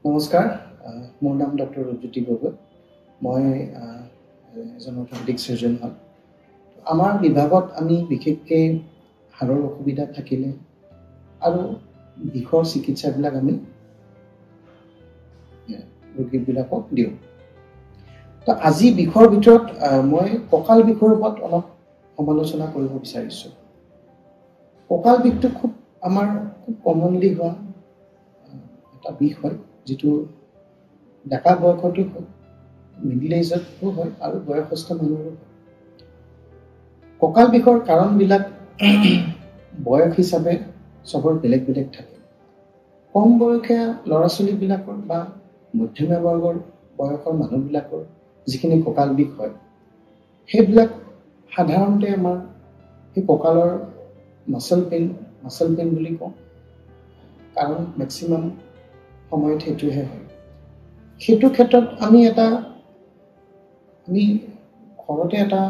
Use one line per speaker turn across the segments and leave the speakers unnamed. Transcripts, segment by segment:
নমস্কাৰ মোৰ নাম ডক্টৰ ৰূপজ্যোতি গগৈ মই এজন অৰ্থপেডিক সাৰ্জন হয় আমাৰ বিভাগত আমি বিশেষকৈ হাড়ৰ অসুবিধা থাকিলে আৰু বিষৰ চিকিৎসাবিলাক আমি ৰোগীবিলাকক দিওঁ তো আজি বিষৰ ভিতৰত মই কঁকাল বিষৰ ওপৰত অলপ সমালোচনা কৰিব বিচাৰিছোঁ কঁকাল বিষটো খুব কমনলি হোৱা এটা বিষ হয় যেটো ডেকা বয়সতো হয় মিডল এজতো হয় আৰু বয়সস্থ মানুহৰো হয় কঁকাল বিষৰ কাৰণবিলাক বয়স হিচাপে সবৰ বেলেগ বেলেগ থাকে কম বয়সীয়া ল'ৰা-ছোৱালীবিলাকৰ বা মধ্যমীয়া বৰ্গৰ বয়সৰ মানুহবিলাকৰ যিখিনি কঁকাল বিষ হয় সেইবিলাক সাধাৰণতে আমাৰ এই কঁকালৰ মাসল পেইন বুলি কওঁ কাৰণ ম্যাক্সিমাম সময়ত হেতুহে হয় হেতু ক্ষেত্ৰত আমি ঘৰতে এটা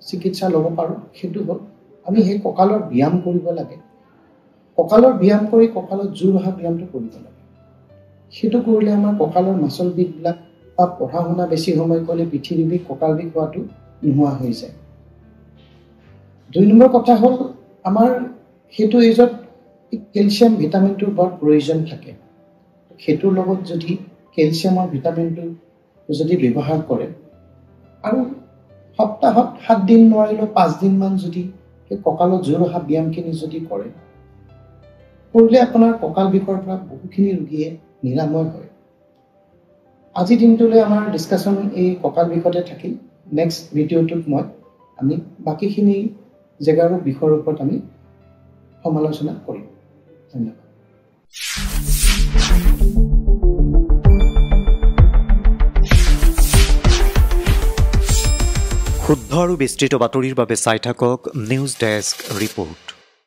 চিকিৎসা ল'ব পাৰো হেতু হ'ল আমি হে কঁকালৰ ব্যায়াম কৰিব লাগে কঁকালৰ ব্যায়াম কৰি কঁকালত জোৰ অহা ব্যায়ামটো কৰিব লাগে হেতু কৰিলে আমাৰ কঁকালৰ মাসল বিষবিলাক বা পঢ়া শুনা বেছি সময় কৰিলে পিঠিৰ বিষ কঁকাল বিষ হোৱাটো নোহোৱা হৈ যায় দুই নম্বৰ কথা হ'ল আমাৰ হেতু এজত ক্যালসিয়াম ভিটামিনটোৰ বৰ প্ৰয়োজন থাকে হেতুৰ লগত যদি ক্যালসিয়ামৰ ভিটামিনটো যদি ব্যৱহাৰ কৰে আৰু সপ্তাহত 7 দিন নোৱাৰিলেও 5 দিন মান যদি এই কঁকালত জোৰ অহা ব্যায়ামখিনি যদি কৰে কৰিলে আপোনাৰ কঁকাল বিষৰ পৰা বহুখিনি ৰোগীয়ে নিৰাময় হয় আজি দিনটোলৈ আমাৰ ডিসকাশন এই কঁকাল বিষতে থাকিল নেক্সট ভিডিওটোত আমি বাকিখিনি জেগাৰ বিষয়ৰ ওপৰত আমি সমালোচনা কৰিম ধন্যবাদ
শুদ্ধ আৰু বিস্তৃত বাতৰিৰ বাবে চাই থাকক নিউজ ডেস্ক ৰিপোৰ্ট।